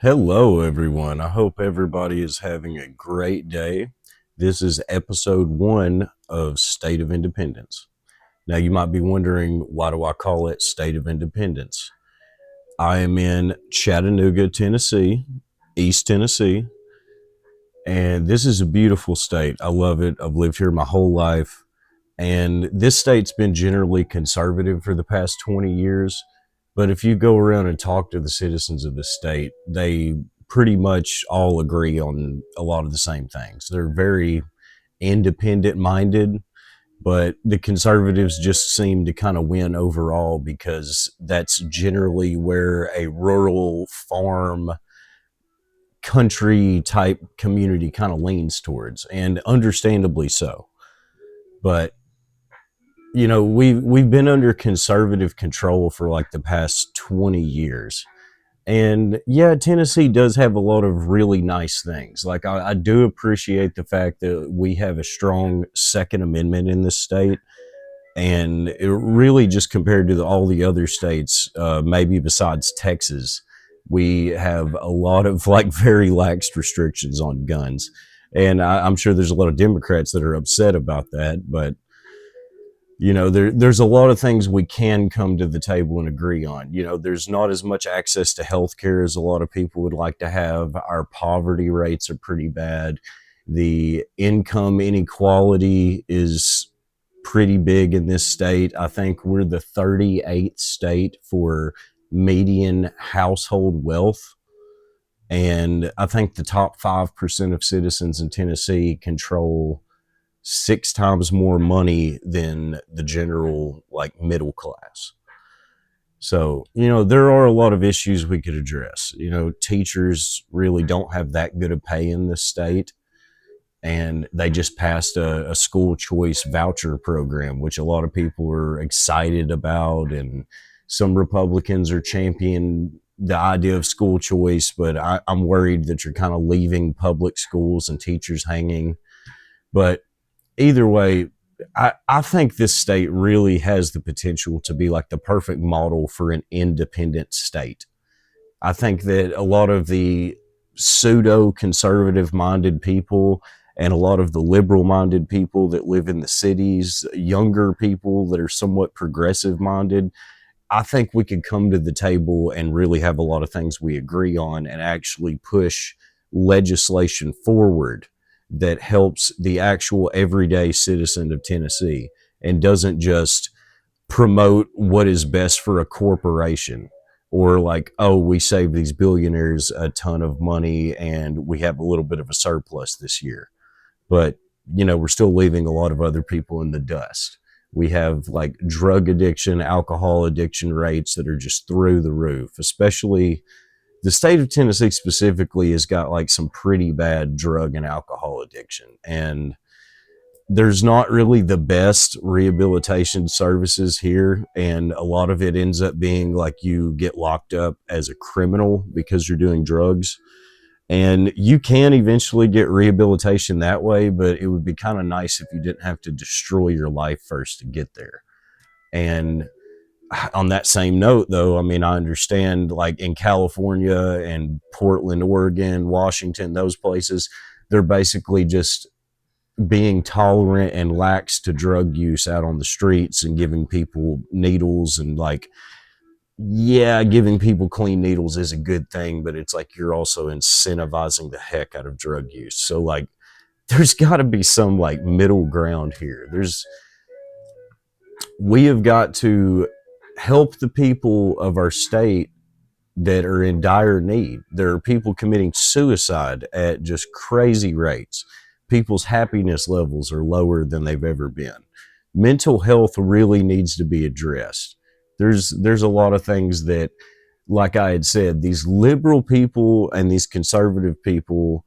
Hello, everyone. I hope everybody is having a great day. This is episode one of State of Independence. Now, you might be wondering, why do I call it State of Independence? I am in Chattanooga, Tennessee, East Tennessee, and this is a beautiful state. I love it. I've lived here my whole life, and this state's been generally conservative for the past 20 years. But if you go around and talk to the citizens of the state, they pretty much all agree on a lot of the same things. They're very independent minded, but the conservatives just seem to kind of win overall because that's generally where a rural farm country type community kind of leans towards, and understandably so. But we've been under conservative control for like the past 20 years. And yeah, Tennessee does have a lot of really nice things. Like, I do appreciate the fact that we have a strong Second Amendment in this state. And it really, just compared to all the other states, maybe besides Texas, we have a lot of like very lax restrictions on guns. And I'm sure there's a lot of Democrats that are upset about that. But there's a lot of things we can come to the table and agree on. There's not as much access to healthcare as a lot of people would like to have. Our poverty rates are pretty bad. The income inequality is pretty big in this state. I think we're the 38th state for median household wealth. And I think the top 5% of citizens in Tennessee control 6 times more money than the general like middle class. So, there are a lot of issues we could address. Teachers really don't have that good a pay in this state. And they just passed a school choice voucher program, which a lot of people are excited about. And some Republicans are championing the idea of school choice, but I'm worried that you're kind of leaving public schools and teachers hanging. But either way, I think this state really has the potential to be like the perfect model for an independent state. I think that a lot of the pseudo conservative minded people and a lot of the liberal minded people that live in the cities, younger people that are somewhat progressive minded, I think we could come to the table and really have a lot of things we agree on and actually push legislation forward that helps the actual everyday citizen of Tennessee and doesn't just promote what is best for a corporation, or like, oh, we saved these billionaires a ton of money and we have a little bit of a surplus this year. But, we're still leaving a lot of other people in the dust. We have like drug addiction, alcohol addiction rates that are just through the roof, especially the state of Tennessee specifically has got like some pretty bad drug and alcohol addiction. And there's not really the best rehabilitation services here. And a lot of it ends up being like you get locked up as a criminal because you're doing drugs. And you can eventually get rehabilitation that way, but it would be kind of nice if you didn't have to destroy your life first to get there. And on that same note, though, I mean, I understand like in California and Portland, Oregon, Washington, those places, they're basically just being tolerant and lax to drug use out on the streets and giving people needles. And like, yeah, giving people clean needles is a good thing, but it's like you're also incentivizing the heck out of drug use. So like, there's got to be some like middle ground here. We have got to help the people of our state that are in dire need. There are people committing suicide at just crazy rates. People's happiness levels are lower than they've ever been. Mental health really needs to be addressed. There's a lot of things that, like I had said, these liberal people and these conservative people,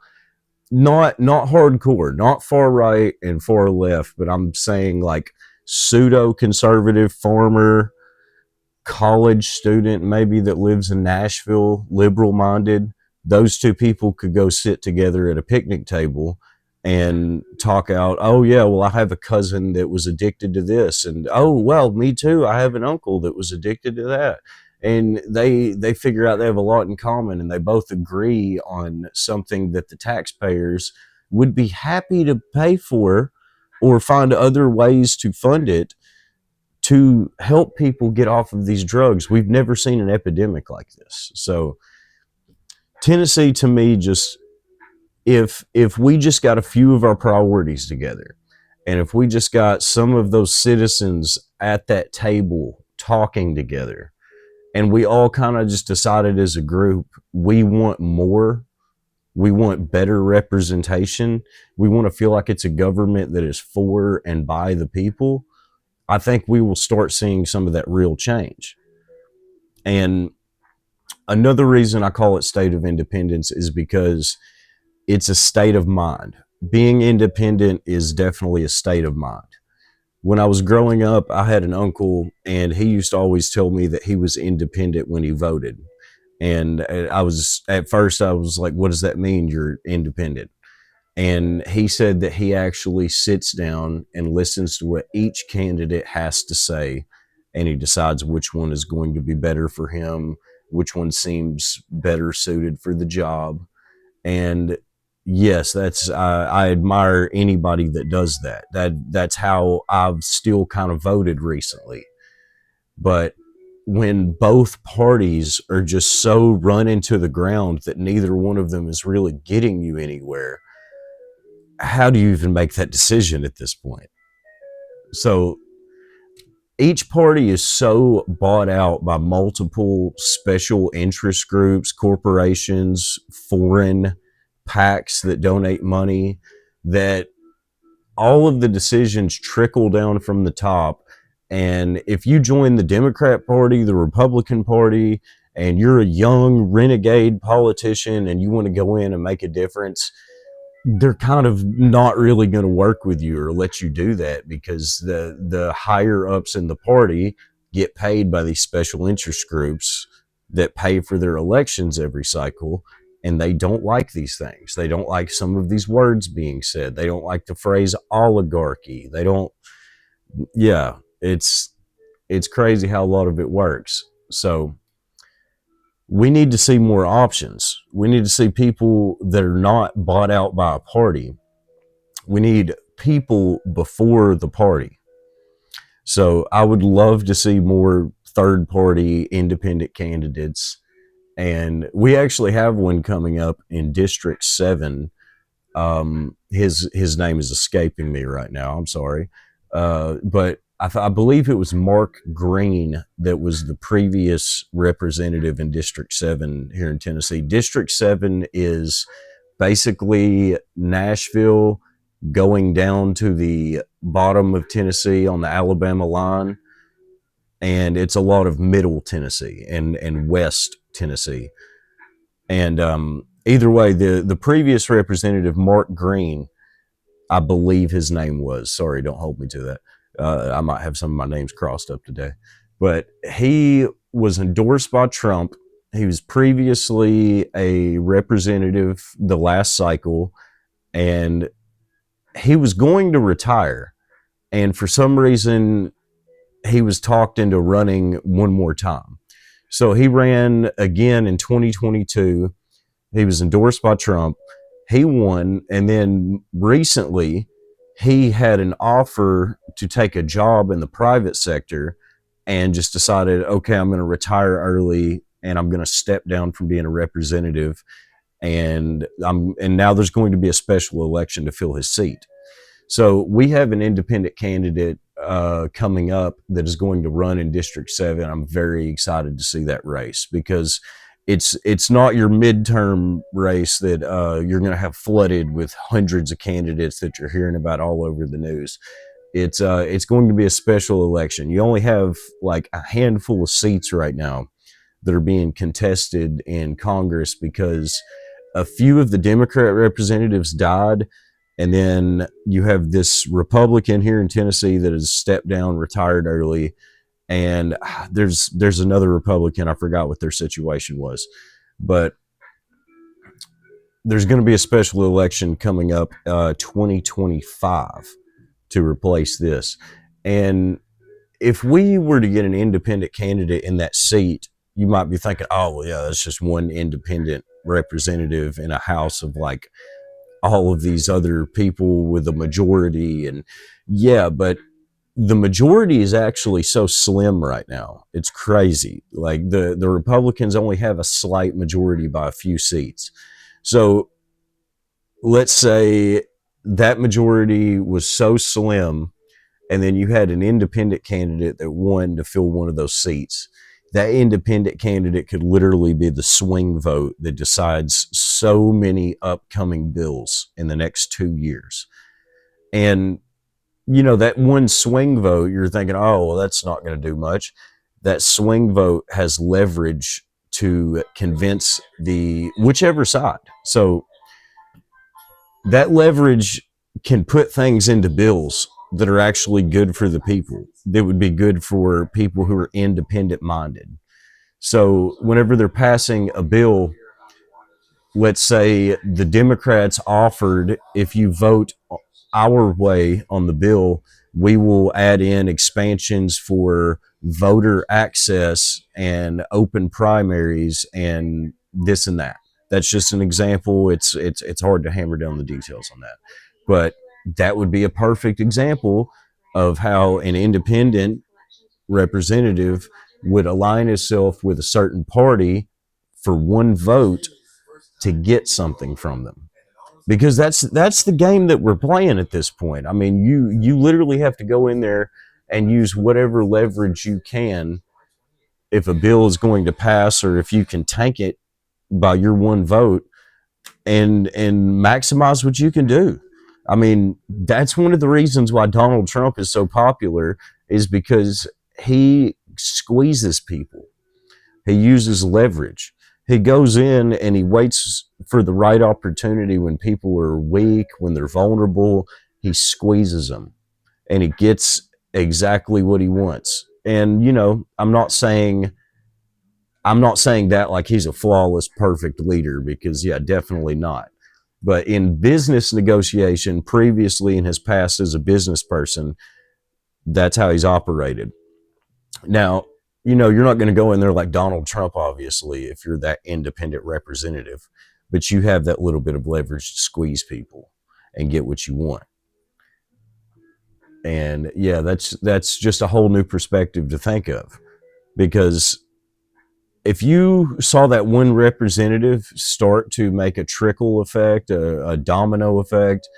not hardcore, not far right and far left, but I'm saying like pseudo conservative farmer, college student maybe that lives in Nashville, liberal minded, those two people could go sit together at a picnic table and talk out, oh yeah, well, I have a cousin that was addicted to this, and oh well, me too, I have an uncle that was addicted to that. and they figure out they have a lot in common, and they both agree on something that the taxpayers would be happy to pay for or find other ways to fund it to help people get off of these drugs. We've never seen an epidemic like this. So Tennessee, to me, just if we just got a few of our priorities together, and if we just got some of those citizens at that table talking together, and we all kind of just decided as a group, we want more, we want better representation, we want to feel like it's a government that is for and by the people, I think we will start seeing some of that real change. And another reason I call it State of Independence is because it's a state of mind. Being independent is definitely a state of mind. When I was growing up, I had an uncle, and he used to always tell me that he was independent when he voted. And at first, I was like, what does that mean, you're independent? And he said that he actually sits down and listens to what each candidate has to say, and he decides which one is going to be better for him, which one seems better suited for the job. And yes, I admire anybody that does that. That's how I've still kind of voted recently. But when both parties are just so run into the ground that neither one of them is really getting you anywhere, how do you even make that decision at this point? So each party is so bought out by multiple special interest groups, corporations, foreign PACs that donate money, that all of the decisions trickle down from the top. And if you join the Democrat Party, the Republican Party, and you're a young renegade politician and you want to go in and make a difference, they're kind of not really going to work with you or let you do that, because the higher ups in the party get paid by these special interest groups that pay for their elections every cycle, and they don't like these things. They don't like some of these words being said. They don't like the phrase oligarchy. They don't. Yeah, it's crazy how a lot of it works. So we need to see more options. We need to see people that are not bought out by a party. We need people before the party. So I would love to see more third party independent candidates. And we actually have one coming up in District 7. His name is escaping me right now. I'm sorry. But I believe it was Mark Green that was the previous representative in District 7 here in Tennessee. District 7 is basically Nashville going down to the bottom of Tennessee on the Alabama line. And it's a lot of middle Tennessee and west Tennessee. And either way, the previous representative, Mark Green, I believe his name was, sorry, don't hold me to that. I might have some of my names crossed up today. But he was endorsed by Trump. He was previously a representative the last cycle, and he was going to retire. And for some reason, he was talked into running one more time. So he ran again in 2022. He was endorsed by Trump. He won. And then recently, he had an offer to take a job in the private sector and just decided, okay, I'm going to retire early and I'm going to step down from being a representative. And now there's going to be a special election to fill his seat. So we have an independent candidate coming up that is going to run in District 7. I'm very excited to see that race, because it's not your midterm race that you're going to have flooded with hundreds of candidates that you're hearing about all over the news. It's going to be a special election. You only have like a handful of seats right now that are being contested in Congress because a few of the Democrat representatives died. And then you have this Republican here in Tennessee that has stepped down, retired early. And there's another Republican, I forgot what their situation was. But there's going to be a special election coming up 2025 to replace this. And if we were to get an independent candidate in that seat, you might be thinking, oh, well, yeah, that's just one independent representative in a house of like all of these other people with a majority. And yeah, but the majority is actually so slim right now. It's crazy. Like the Republicans only have a slight majority by a few seats. So let's say that majority was so slim, and then you had an independent candidate that won to fill one of those seats. That independent candidate could literally be the swing vote that decides so many upcoming bills in the next 2 years. And, you know, that one swing vote, you're thinking, oh, well, that's not going to do much. That swing vote has leverage to convince the whichever side. So that leverage can put things into bills that are actually good for the people, that would be good for people who are independent minded. So whenever they're passing a bill, let's say the Democrats offered, if you vote our way on the bill, we will add in expansions for voter access and open primaries and this and that. That's just an example. It's hard to hammer down the details on that, but that would be a perfect example of how an independent representative would align itself with a certain party for one vote to get something from them, because that's the game that we're playing at this point. I mean, you literally have to go in there and use whatever leverage you can if a bill is going to pass, or if you can tank it by your one vote, and maximize what you can do. I mean, that's one of the reasons why Donald Trump is so popular, is because he squeezes people. He uses leverage. He goes in and he waits for the right opportunity when people are weak, when they're vulnerable. He squeezes them and he gets exactly what he wants. And, you know, I'm not saying that like he's a flawless, perfect leader, because, yeah, definitely not. But in business negotiation, previously in his past as a business person, that's how he's operated. Now, you know, you're not going to go in there like Donald Trump, obviously, if you're that independent representative, but you have that little bit of leverage to squeeze people and get what you want. And yeah, that's just a whole new perspective to think of, because if you saw that one representative start to make a trickle effect, a domino effect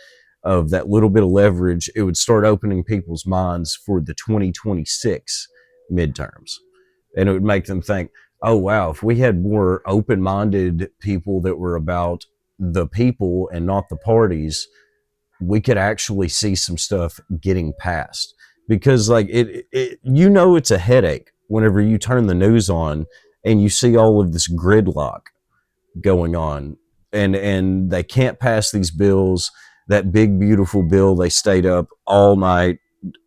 of that little bit of leverage, it would start opening people's minds for the 2026 midterms. And it would make them think, oh, wow, if we had more open minded people that were about the people and not the parties, we could actually see some stuff getting passed. Because, like, you know, it's a headache whenever you turn the news on and you see all of this gridlock going on, and they can't pass these bills. That big beautiful bill, they stayed up all night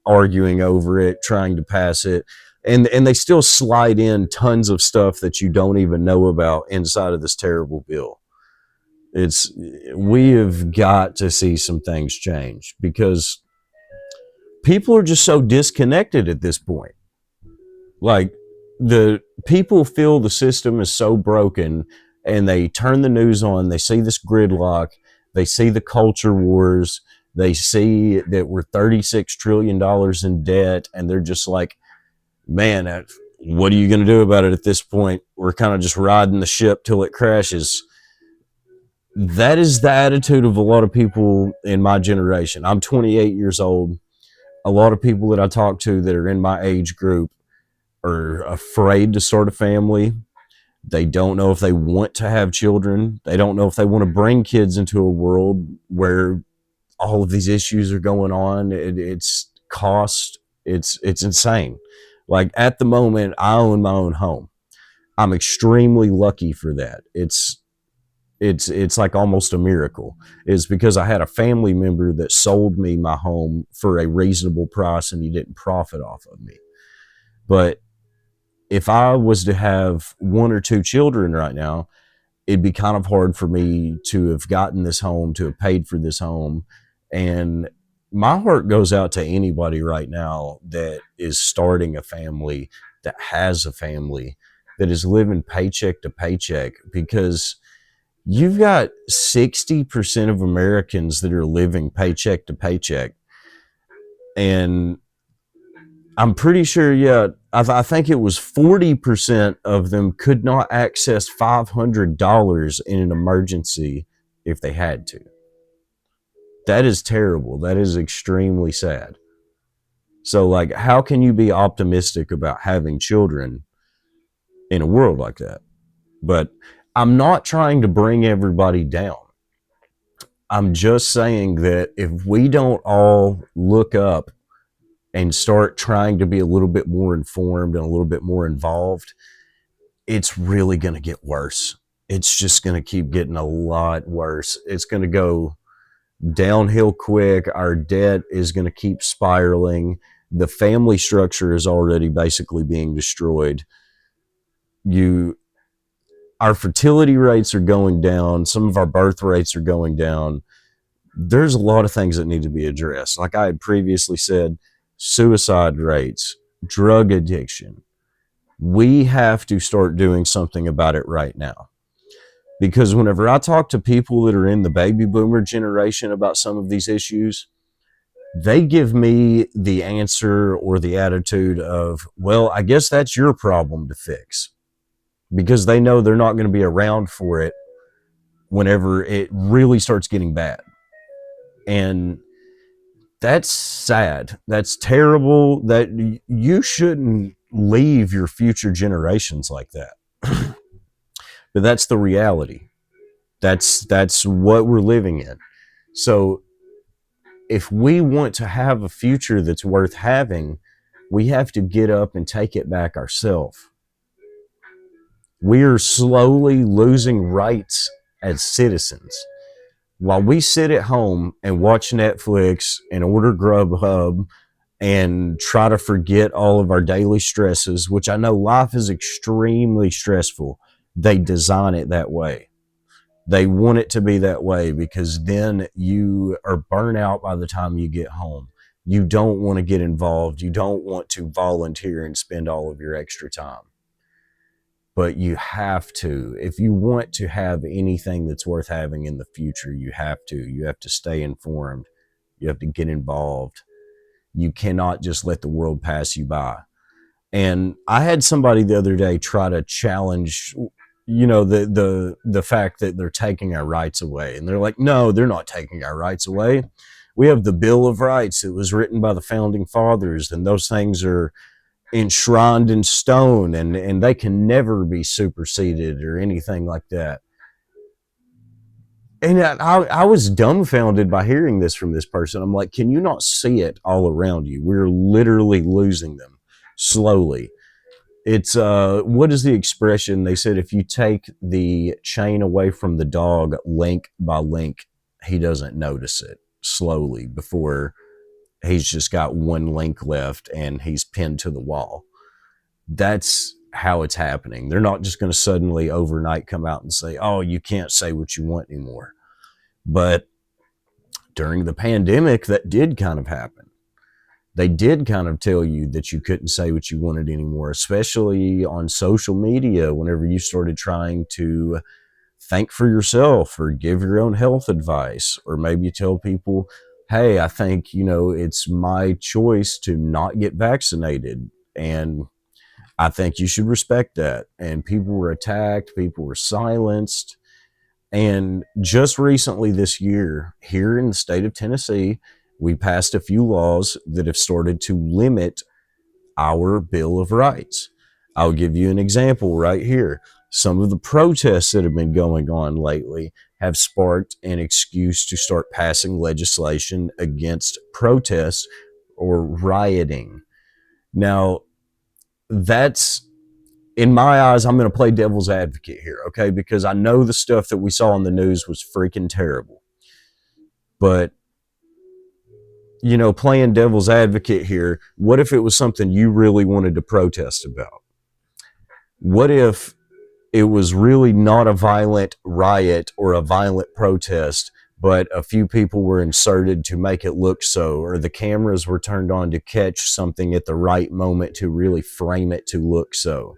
arguing over it, trying to pass it, and they still slide in tons of stuff that you don't even know about inside of this terrible bill. It's We have got to see some things change, because people are just so disconnected at this point. Like, the people feel the system is so broken, and they turn the news on, they see this gridlock, they see the culture wars, they see that we're $36 trillion in debt, and they're just like, man, what are you going to do about it at this point? We're kind of just riding the ship till it crashes. That is the attitude of a lot of people in my generation. I'm 28 years old. A lot of people that I talk to that are in my age group are afraid to start a family. They don't know if they want to have children. They don't know if they want to bring kids into a world where all of these issues are going on. It's cost. It's insane. Like, at the moment, I own my own home. I'm extremely lucky for that. It's like almost a miracle. Is because I had a family member that sold me my home for a reasonable price, and he didn't profit off of me. But if I was to have one or two children right now, it'd be kind of hard for me to have gotten this home, to have paid for this home. And my heart goes out to anybody right now that is starting a family, that has a family. that is living paycheck to paycheck, because you've got 60% of Americans that are living paycheck to paycheck. And I'm pretty sure, yeah, I think it was 40% of them could not access $500 in an emergency if they had to. That is terrible. That is extremely sad. So, like, how can you be optimistic about having children in a world like that? But I'm not trying to bring everybody down. I'm just saying that if we don't all look up and start trying to be a little bit more informed and a little bit more involved, it's really going to get worse. It's just going to keep getting a lot worse. It's going to go downhill quick. Our debt is going to keep spiraling. The family structure is already basically being destroyed. Our fertility rates are going down. Some of our birth rates are going down. There's a lot of things that need to be addressed. Like I had previously said, suicide rates, drug addiction. We have to start doing something about it right now. Because whenever I talk to people that are in the baby boomer generation about some of these issues, they give me the answer or the attitude of, well, I guess that's your problem to fix. Because they know they're not going to be around for it whenever it really starts getting bad. And that's sad. That's terrible. That you shouldn't leave your future generations like that. But that's the reality. That's what we're living in. So if we want to have a future that's worth having, we have to get up and take it back ourselves. We are slowly losing rights as citizens. While we sit at home and watch Netflix and order Grubhub and try to forget all of our daily stresses, which I know life is extremely stressful, they design it that way. They want it to be that way because then you are burnt out by the time you get home. You don't want to get involved. You don't want to volunteer and spend all of your extra time. But you have to. If you want to have anything that's worth having in the future, you have to. You have to stay informed. You have to get involved. You cannot just let the world pass you by. And I had somebody the other day try to challenge, the fact that they're taking our rights away. And they're like, no, they're not taking our rights away. We have the Bill of Rights. It was written by the founding fathers, and those things are enshrined in stone, and they can never be superseded or anything like that. And I was dumbfounded by hearing this from this person. I'm like, can you not see it all around you? We're literally losing them slowly. It's what is the expression? They said if you take the chain away from the dog link by link, he doesn't notice it slowly before he's just got one link left and he's pinned to the wall. That's how it's happening. They're not just going to suddenly overnight come out and say, oh, you can't say what you want anymore. But during the pandemic, that did kind of happen. They did kind of tell you that you couldn't say what you wanted anymore, especially on social media, whenever you started trying to think for yourself or give your own health advice, or maybe tell people, hey, I think, it's my choice to not get vaccinated, and I think you should respect that. And people were attacked, people were silenced. And just recently this year, here in the state of Tennessee, we passed a few laws that have started to limit our Bill of Rights. I'll give you an example right here. Some of the protests that have been going on lately have sparked an excuse to start passing legislation against protests or rioting. Now, that's, in my eyes, I'm going to play devil's advocate here, okay? Because I know the stuff that we saw on the news was freaking terrible. But, playing devil's advocate here, what if it was something you really wanted to protest about? What if it was really not a violent riot or a violent protest, but a few people were inserted to make it look so, or the cameras were turned on to catch something at the right moment to really frame it to look so?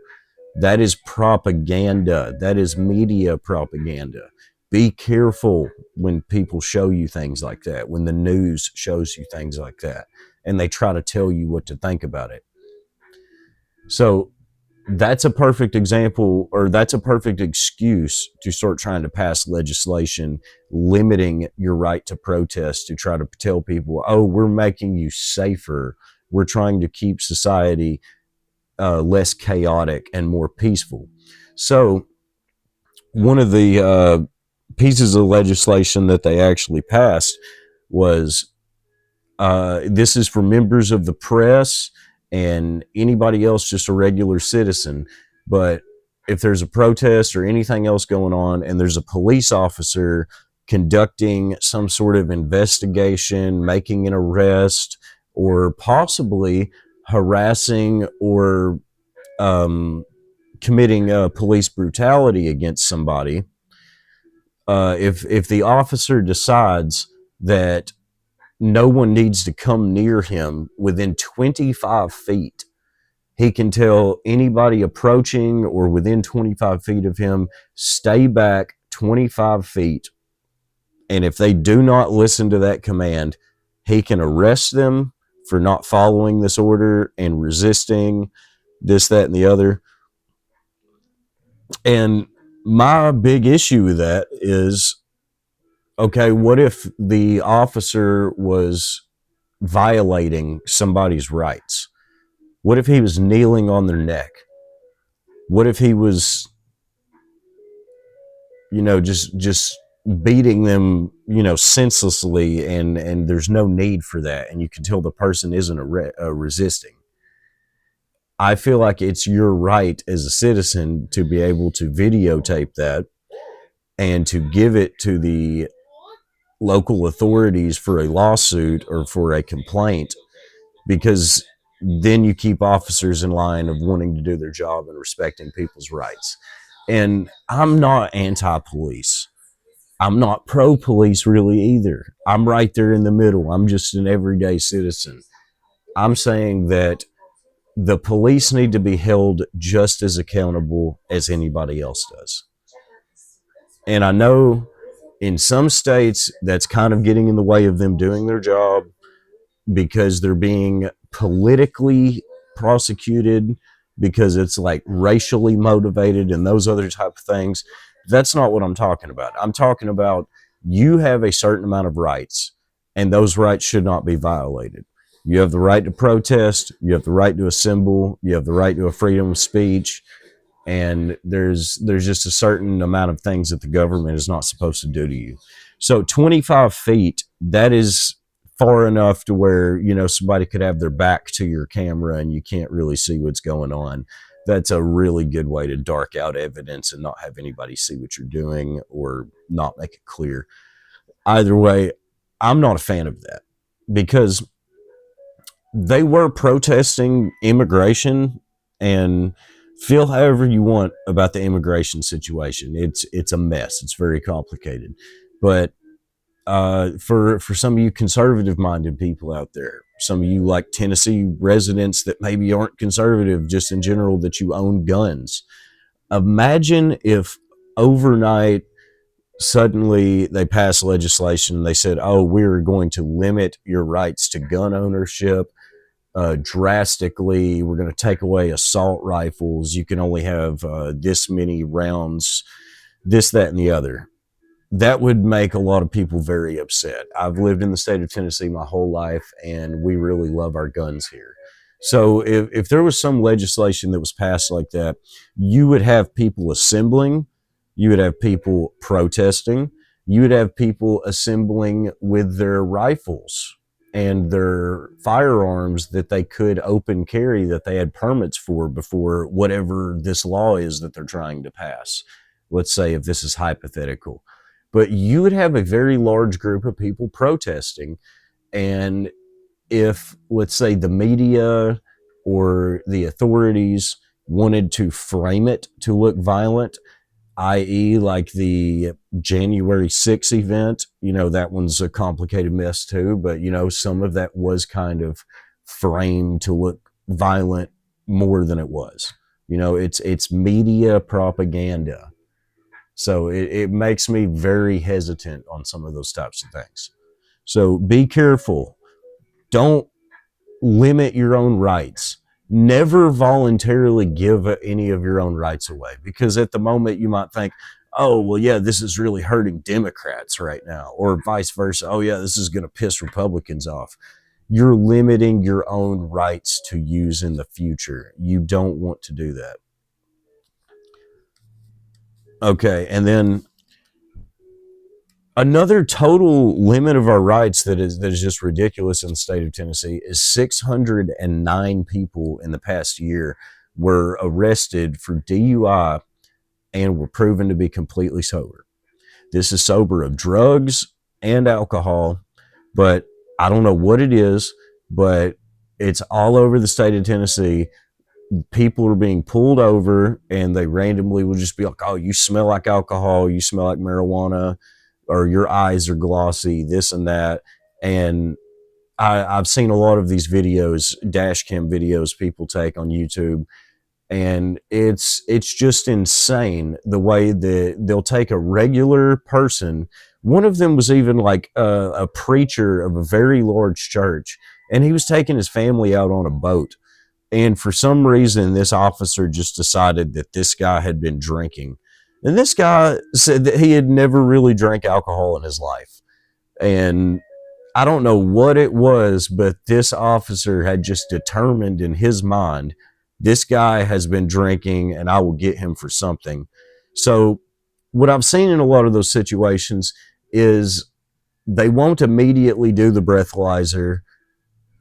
That is propaganda. That is media propaganda. Be careful when people show you things like that, when the news shows you things like that, and they try to tell you what to think about it. So that's a perfect example, or that's a perfect excuse to start trying to pass legislation limiting your right to protest, to try to tell people, oh, we're making you safer. We're trying to keep society less chaotic and more peaceful. So, one of the pieces of legislation that they actually passed was this is for members of the press and anybody else, just a regular citizen. But if there's a protest or anything else going on and there's a police officer conducting some sort of investigation, making an arrest, or possibly harassing or committing police brutality against somebody, if the officer decides that no one needs to come near him within 25 feet, he can tell anybody approaching or within 25 feet of him, stay back 25 feet. And if they do not listen to that command, he can arrest them for not following this order and resisting this, that, and the other. And my big issue with that is, okay, what if the officer was violating somebody's rights? What if he was kneeling on their neck? What if he was, just beating them, senselessly, and there's no need for that, and you can tell the person isn't resisting? I feel like it's your right as a citizen to be able to videotape that and to give it to the local authorities for a lawsuit or for a complaint, because then you keep officers in line of wanting to do their job and respecting people's rights. And I'm not anti-police. I'm not pro-police really either. I'm right there in the middle. I'm just an everyday citizen. I'm saying that the police need to be held just as accountable as anybody else does. And I know in some states that's kind of getting in the way of them doing their job because they're being politically prosecuted, because it's like racially motivated and those other type of things. That's not what I'm talking about. I'm talking about you have a certain amount of rights, and those rights should not be violated. You have the right to protest, you have the right to assemble, you have the right to a freedom of speech, and there's just a certain amount of things that the government is not supposed to do to you. So 25 feet, that is far enough to where, somebody could have their back to your camera and you can't really see what's going on. That's a really good way to dark out evidence and not have anybody see what you're doing or not make it clear. Either way, I'm not a fan of that, because they were protesting immigration, and feel however you want about the immigration situation. It's a mess. It's very complicated. But for some of you conservative minded people out there, some of you like Tennessee residents that maybe aren't conservative just in general, that you own guns, imagine if overnight suddenly they passed legislation. They said, oh, we're going to limit your rights to gun ownership drastically. We're going to take away assault rifles. You can only have this many rounds, this, that, and the other. That would make a lot of people very upset. I've lived in the state of Tennessee my whole life, and we really love our guns here. So if there was some legislation that was passed like that, you would have people assembling, you would have people protesting, you would have people assembling with their rifles and their firearms that they could open carry, that they had permits for before whatever this law is that they're trying to pass. Let's say if this is hypothetical. But you would have a very large group of people protesting. And if, let's say, the media or the authorities wanted to frame it to look violent, i.e. like the January 6th event, that one's a complicated mess too, but, some of that was kind of framed to look violent more than it was. It's media propaganda. So it makes me very hesitant on some of those types of things. So be careful. Don't limit your own rights. Never voluntarily give any of your own rights away, because at the moment you might think, oh, well, yeah, this is really hurting Democrats right now, or vice versa. Oh, yeah, this is going to piss Republicans off. You're limiting your own rights to use in the future. You don't want to do that. Okay, and then another total limit of our rights that is just ridiculous in the state of Tennessee is 609 people in the past year were arrested for DUI and were proven to be completely sober. This is sober of drugs and alcohol, but I don't know what it is, but it's all over the state of Tennessee. People are being pulled over and they randomly will just be like, oh, you smell like alcohol, you smell like marijuana, or your eyes are glossy, this and that. And I've seen a lot of these videos, dash cam videos people take on YouTube, and it's just insane the way that they'll take a regular person. One of them was even like a preacher of a very large church, and he was taking his family out on a boat. And for some reason, this officer just decided that this guy had been drinking. And this guy said that he had never really drank alcohol in his life. And I don't know what it was, but this officer had just determined in his mind, this guy has been drinking and I will get him for something. So, what I've seen in a lot of those situations is they won't immediately do the breathalyzer,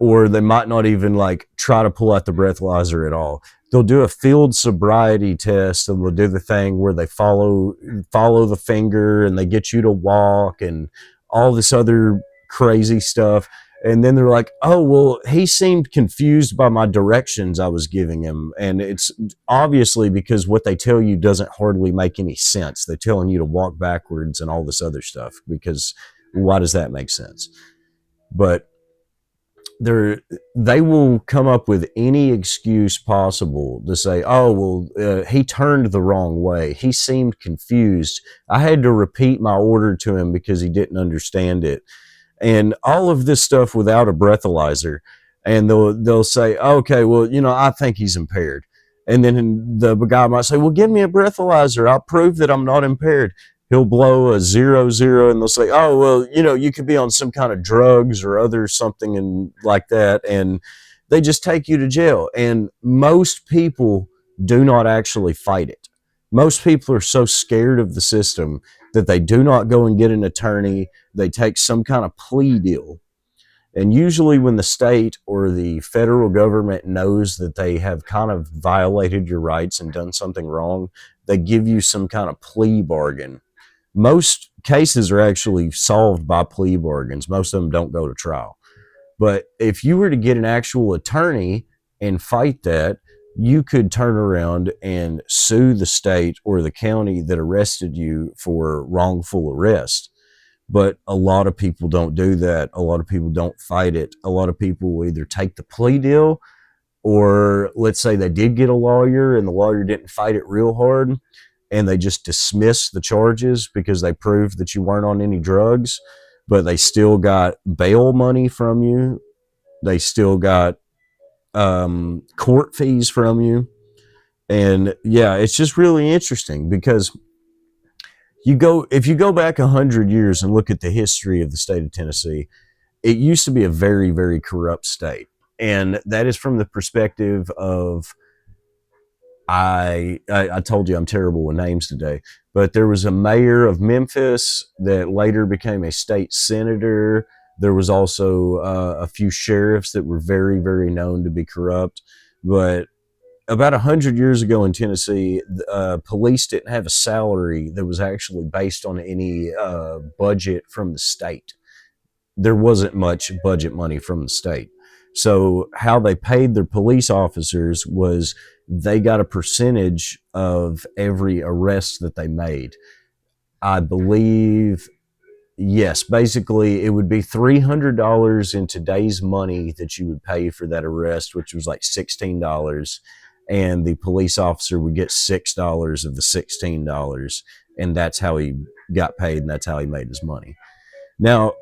or they might not even like try to pull out the breathalyzer at all. They'll do a field sobriety test, and they'll do the thing where they follow the finger and they get you to walk and all this other crazy stuff. And then they're like, oh, well, he seemed confused by my directions I was giving him. And it's obviously because what they tell you doesn't hardly make any sense. They're telling you to walk backwards and all this other stuff, because why does that make sense? But they will come up with any excuse possible to say, oh, well, he turned the wrong way. He seemed confused. I had to repeat my order to him because he didn't understand it. And all of this stuff without a breathalyzer. And they'll say, okay, well, I think he's impaired. And then the guy might say, well, give me a breathalyzer. I'll prove that I'm not impaired. He'll blow a 00, and they'll say, oh, well, you could be on some kind of drugs or other something and like that. And they just take you to jail. And most people do not actually fight it. Most people are so scared of the system that they do not go and get an attorney. They take some kind of plea deal. And usually when the state or the federal government knows that they have kind of violated your rights and done something wrong, they give you some kind of plea bargain. Most cases are actually solved by plea bargains. Most of them don't go to trial. But if you were to get an actual attorney and fight that, you could turn around and sue the state or the county that arrested you for wrongful arrest. But a lot of people don't do that. A lot of people don't fight it. A lot of people will either take the plea deal, or let's say they did get a lawyer and the lawyer didn't fight it real hard, and they just dismiss the charges because they proved that you weren't on any drugs, but they still got bail money from you. They still got court fees from you. And yeah, it's just really interesting because if you go back 100 years and look at the history of the state of Tennessee, it used to be a very, very corrupt state. And that is from the perspective of, I told you I'm terrible with names today, but there was a mayor of Memphis that later became a state senator. There was also a few sheriffs that were very, very known to be corrupt. But about 100 years ago in Tennessee, police didn't have a salary that was actually based on any budget from the state. There wasn't much budget money from the state. So how they paid their police officers was they got a percentage of every arrest that they made. I believe, yes, basically it would be $300 in today's money that you would pay for that arrest, which was like $16. and the police officer would get $6 of the $16, and that's how he got paid, and that's how he made his money. Now,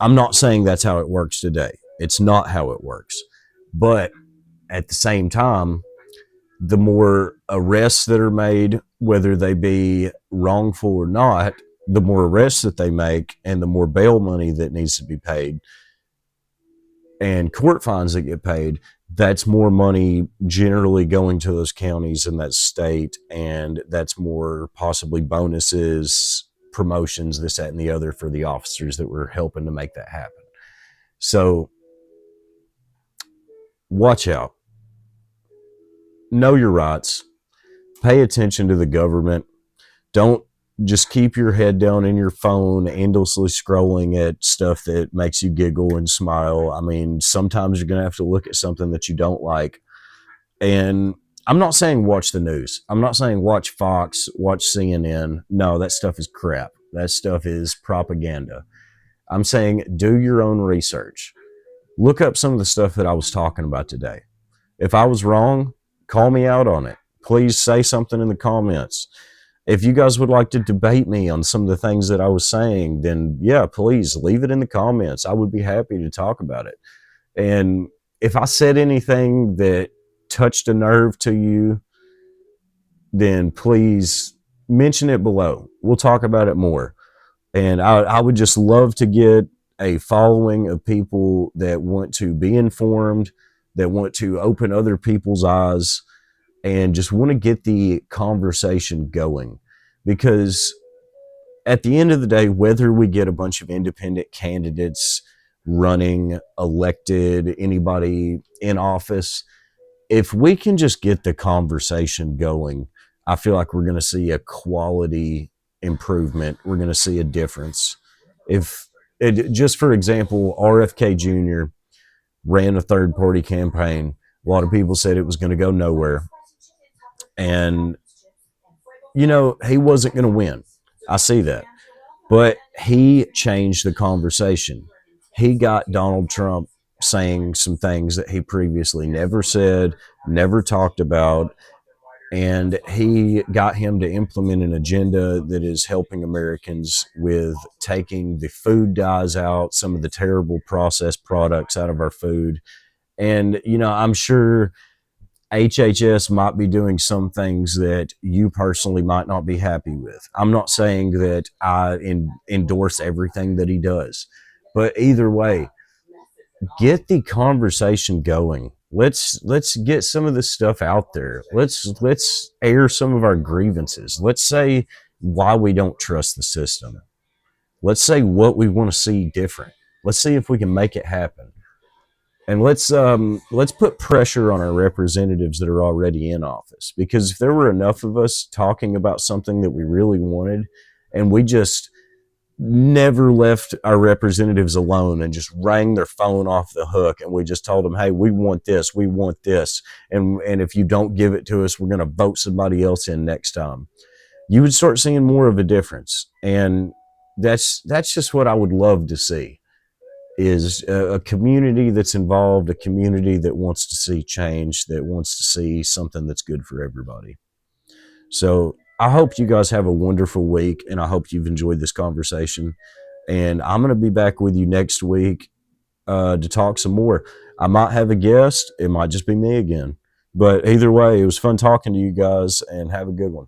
I'm not saying that's how it works today. It's not how it works. But at the same time, the more arrests that are made, whether they be wrongful or not, the more arrests that they make and the more bail money that needs to be paid and court fines that get paid, that's more money generally going to those counties in that state, and that's more possibly bonuses, promotions, this, that, and the other for the officers that were helping to make that happen. So watch out. Know your rights. Pay attention to the government. Don't just keep your head down in your phone, endlessly scrolling at stuff that makes you giggle and smile. I mean, sometimes you're going to have to look at something that you don't like. And I'm not saying watch the news. I'm not saying watch Fox, watch CNN. No, that stuff is crap. That stuff is propaganda. I'm saying do your own research. Look up some of the stuff that I was talking about today. If I was wrong, call me out on it. Please say something in the comments. If you guys would like to debate me on some of the things that I was saying, then yeah, please leave it in the comments. I would be happy to talk about it. And if I said anything that touched a nerve to you, then please mention it below. We'll talk about it more. And I would just love to get a following of people that want to be informed, that want to open other people's eyes, and just want to get the conversation going. Because at the end of the day, whether we get a bunch of independent candidates running, elected, anybody in office, if we can just get the conversation going, I feel like we're going to see a quality improvement. We're going to see a difference. If it, just for example, RFK Jr. ran a third party campaign, a lot of people said it was going to go nowhere. And, you know, he wasn't going to win. I see that. But he changed the conversation. He got Donald Trump saying some things that he previously never said, never talked about, and he got him to implement an agenda that is helping Americans with taking the food dyes out, some of the terrible processed products out of our food. And, you know, I'm sure HHS might be doing some things that you personally might not be happy with. I'm not saying that I endorse everything that he does, but either way, get the conversation going. Let's get some of this stuff out there. Let's air some of our grievances. Let's say why we don't trust the system. Let's say what we want to see different. Let's see if we can make it happen. And let's put pressure on our representatives that are already in office, because if there were enough of us talking about something that we really wanted, and we just never left our representatives alone and just rang their phone off the hook, and we just told them, hey, we want this, and if you don't give it to us, we're going to vote somebody else in next time, you would start seeing more of a difference. And that's just what I would love to see, is a community that's involved, a community that wants to see change, that wants to see something that's good for everybody. So I hope you guys have a wonderful week, and I hope you've enjoyed this conversation. And I'm going to be back with you next week to talk some more. I might have a guest. It might just be me again. But either way, it was fun talking to you guys, and have a good one.